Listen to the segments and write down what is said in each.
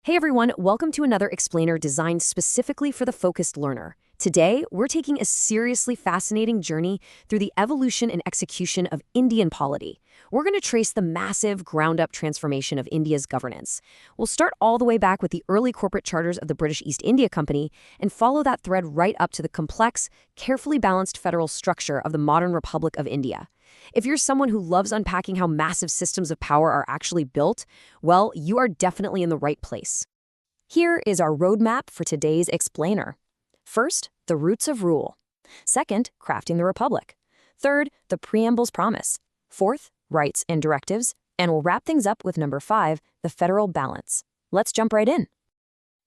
Hey everyone, welcome to another explainer designed specifically for the focused learner. Today, we're taking a seriously fascinating journey through the evolution and execution of Indian polity. We're going to trace the massive, ground-up transformation of India's governance. We'll start all the way back with the early corporate charters of the British East India Company and follow that thread right up to the complex, carefully balanced federal structure of the modern Republic of India. If you're someone who loves unpacking how massive systems of power are actually built, well, you are definitely in the right place. Here is our roadmap for today's explainer. First, the roots of rule. Second, crafting the republic. Third, the preamble's promise. Fourth, rights and directives. And we'll wrap things up with number 5, the federal balance. Let's jump right in.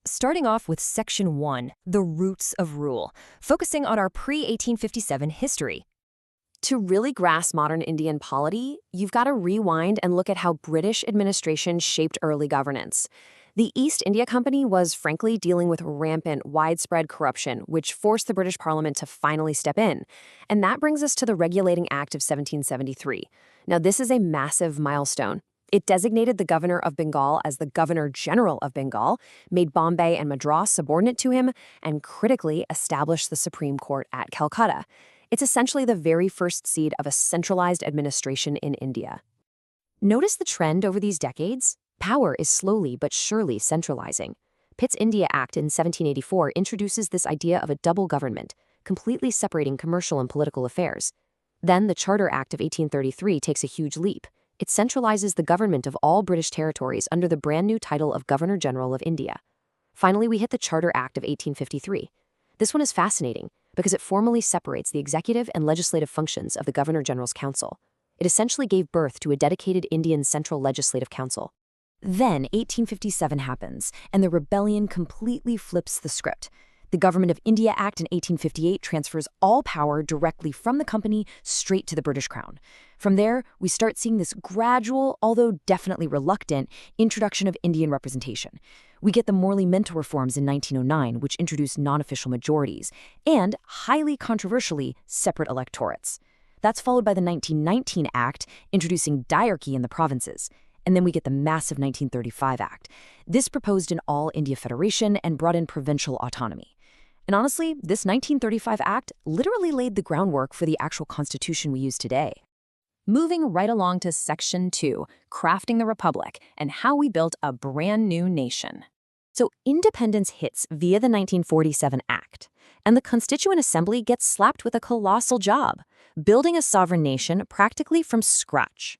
Starting off with Section 1, the roots of rule, focusing on our pre-1857 history. To really grasp modern Indian polity, you've got to rewind and look at how British administration shaped early governance. The East India Company was, frankly, dealing with rampant, widespread corruption, which forced the British Parliament to finally step in. And that brings us to the Regulating Act of 1773. Now, this is a massive milestone. It designated the governor of Bengal as the Governor-General of Bengal, made Bombay and Madras subordinate to him, and critically established the Supreme Court at Calcutta. It's essentially the very first seed of a centralized administration in India. Notice the trend over these decades? Power is slowly but surely centralizing. Pitt's India Act in 1784 introduces this idea of a double government, completely separating commercial and political affairs. Then the Charter Act of 1833 takes a huge leap. It centralizes the government of all British territories under the brand new title of Governor-General of India. Finally, we hit the Charter Act of 1853. This one is fascinating because it formally separates the executive and legislative functions of the Governor-General's Council. It essentially gave birth to a dedicated Indian Central Legislative Council. Then 1857 happens, and the rebellion completely flips the script. The Government of India Act in 1858 transfers all power directly from the company straight to the British Crown. From there, we start seeing this gradual, although definitely reluctant, introduction of Indian representation. We get the Morley-Minto reforms in 1909, which introduced non-official majorities, and, highly controversially, separate electorates. That's followed by the 1919 Act, introducing diarchy in the provinces. And then we get the massive 1935 Act. This proposed an all-India federation and brought in provincial autonomy. And honestly, this 1935 Act literally laid the groundwork for the actual constitution we use today. Moving right along to Section 2, crafting the republic and how we built a brand new nation. So independence hits via the 1947 Act, and the Constituent Assembly gets slapped with a colossal job, building a sovereign nation practically from scratch.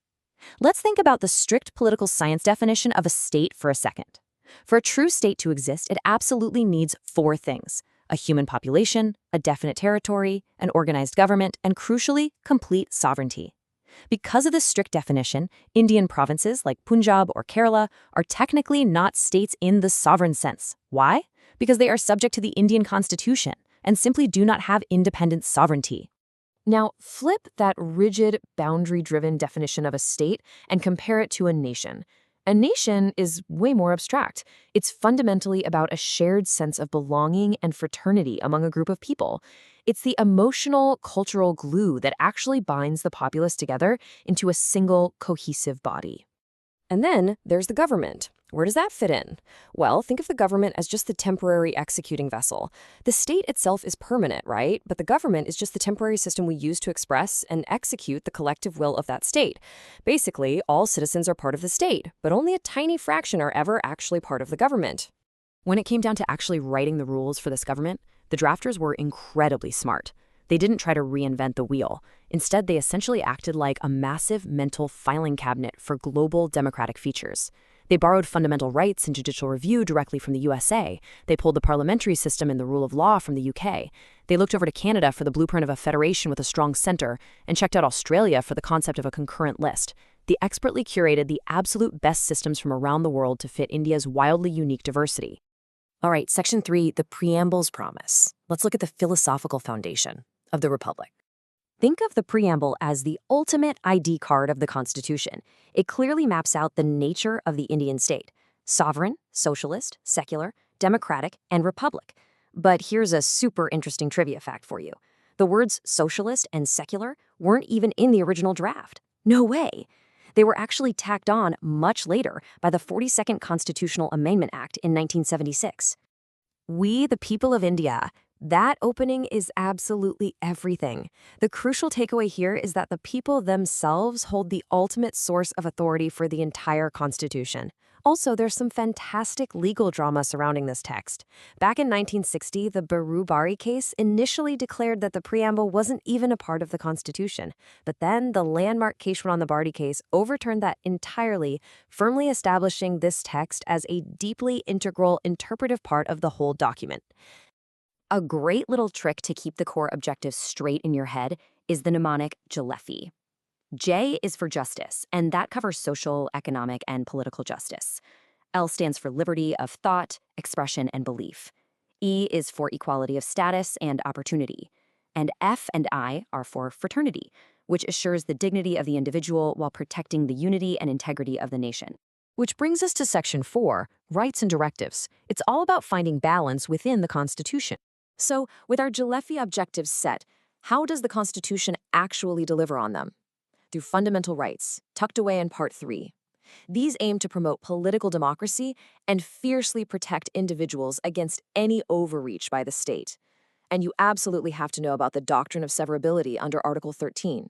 Let's think about the strict political science definition of a state for a second. For a true state to exist, it absolutely needs 4 things: a human population, a definite territory, an organized government, and crucially, complete sovereignty. Because of this strict definition, Indian provinces like Punjab or Kerala are technically not states in the sovereign sense. Why? Because they are subject to the Indian Constitution and simply do not have independent sovereignty. Now, flip that rigid, boundary-driven definition of a state and compare it to a nation. A nation is way more abstract. It's fundamentally about a shared sense of belonging and fraternity among a group of people. It's the emotional, cultural glue that actually binds the populace together into a single, cohesive body. And then there's the government. Where does that fit in? Well, think of the government as just the temporary executing vessel. The state itself is permanent, right? But the government is just the temporary system we use to express and execute the collective will of that state. Basically, all citizens are part of the state, but only a tiny fraction are ever actually part of the government. When it came down to actually writing the rules for this government, the drafters were incredibly smart. They didn't try to reinvent the wheel. Instead, they essentially acted like a massive mental filing cabinet for global democratic features. They borrowed fundamental rights and judicial review directly from the USA. They pulled the parliamentary system and the rule of law from the UK. They looked over to Canada for the blueprint of a federation with a strong center, and checked out Australia for the concept of a concurrent list. They expertly curated the absolute best systems from around the world to fit India's wildly unique diversity. All right, Section 3, the preamble's promise. Let's look at the philosophical foundation of the Republic. Think of the preamble as the ultimate ID card of the Constitution. It clearly maps out the nature of the Indian state: sovereign, socialist, secular, democratic, and republic. But here's a super interesting trivia fact for you. The words socialist and secular weren't even in the original draft. No way! They were actually tacked on much later by the 42nd Constitutional Amendment Act in 1976. We, the people of India. That opening is absolutely everything. The crucial takeaway here is that the people themselves hold the ultimate source of authority for the entire Constitution. Also, there's some fantastic legal drama surrounding this text. Back in 1960, the Barubari case initially declared that the preamble wasn't even a part of the Constitution. But then the landmark Keshwarananda case overturned that entirely, firmly establishing this text as a deeply integral interpretive part of the whole document. A great little trick to keep the core objectives straight in your head is the mnemonic JLEFI. J is for justice, and that covers social, economic, and political justice. L stands for liberty of thought, expression, and belief. E is for equality of status and opportunity. And F and I are for fraternity, which assures the dignity of the individual while protecting the unity and integrity of the nation. Which brings us to Section 4, Rights and Directives. It's all about finding balance within the Constitution. So, with our JLEFI objectives set, how does the Constitution actually deliver on them? Through fundamental rights, tucked away in Part 3. These aim to promote political democracy and fiercely protect individuals against any overreach by the state. And you absolutely have to know about the doctrine of severability under Article 13.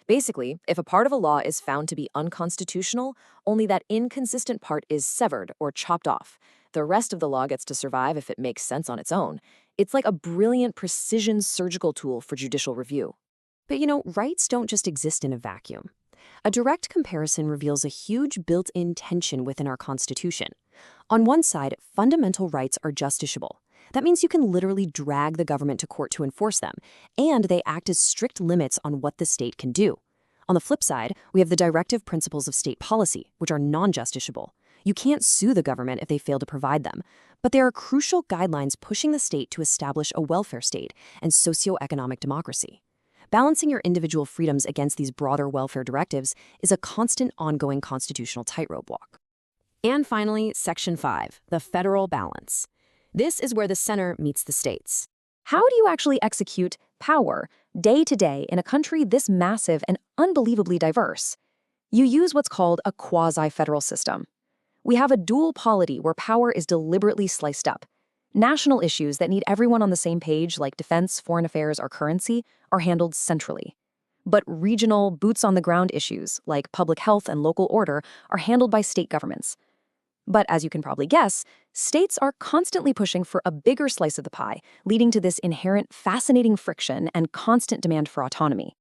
Basically, if a part of a law is found to be unconstitutional, only that inconsistent part is severed or chopped off. The rest of the law gets to survive if it makes sense on its own. It's like a brilliant precision surgical tool for judicial review. But rights don't just exist in a vacuum. A direct comparison reveals a huge built-in tension within our Constitution. On one side, fundamental rights are justiciable. That means you can literally drag the government to court to enforce them, and they act as strict limits on what the state can do. On the flip side, we have the directive principles of state policy, which are non-justiciable. You can't sue the government if they fail to provide them, but there are crucial guidelines pushing the state to establish a welfare state and socioeconomic democracy. Balancing your individual freedoms against these broader welfare directives is a constant, ongoing constitutional tightrope walk. And finally, Section 5, the federal balance. This is where the center meets the states. How do you actually execute power day to day in a country this massive and unbelievably diverse? You use what's called a quasi-federal system. We have a dual polity where power is deliberately sliced up. National issues that need everyone on the same page, like defense, foreign affairs, or currency, are handled centrally. But regional, boots-on-the-ground issues, like public health and local order, are handled by state governments. But as you can probably guess, states are constantly pushing for a bigger slice of the pie, leading to this inherent fascinating friction and constant demand for autonomy.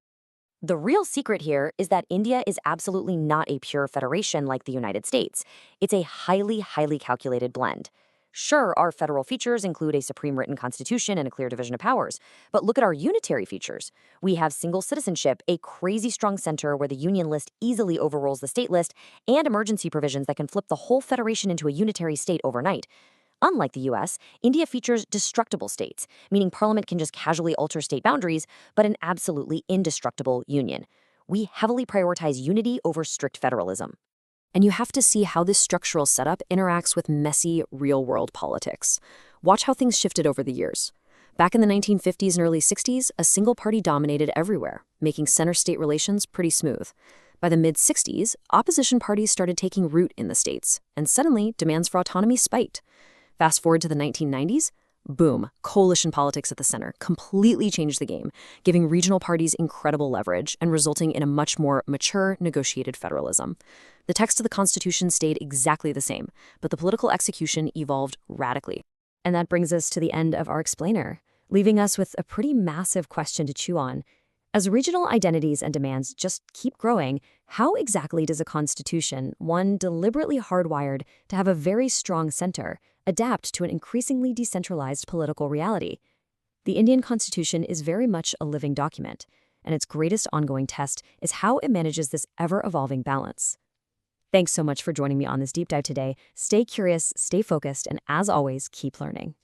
The real secret here is that India is absolutely not a pure federation like the United States. It's a highly, highly calculated blend. Sure, our federal features include a supreme written constitution and a clear division of powers, but look at our unitary features. We have single citizenship, a crazy strong center where the union list easily overrules the state list, and emergency provisions that can flip the whole federation into a unitary state overnight. Unlike the US, India features destructible states, meaning Parliament can just casually alter state boundaries, but an absolutely indestructible union. We heavily prioritize unity over strict federalism. And you have to see how this structural setup interacts with messy, real-world politics. Watch how things shifted over the years. Back in the 1950s and early 60s, a single party dominated everywhere, making center-state relations pretty smooth. By the mid-60s, opposition parties started taking root in the states, and suddenly demands for autonomy spiked. Fast forward to the 1990s, boom, coalition politics at the center completely changed the game, giving regional parties incredible leverage and resulting in a much more mature, negotiated federalism. The text of the Constitution stayed exactly the same, but the political execution evolved radically. And that brings us to the end of our explainer, leaving us with a pretty massive question to chew on. As regional identities and demands just keep growing, how exactly does a constitution, one deliberately hardwired to have a very strong center, adapt to an increasingly decentralized political reality? The Indian Constitution is very much a living document, and its greatest ongoing test is how it manages this ever-evolving balance. Thanks so much for joining me on this deep dive today. Stay curious, stay focused, and as always, keep learning.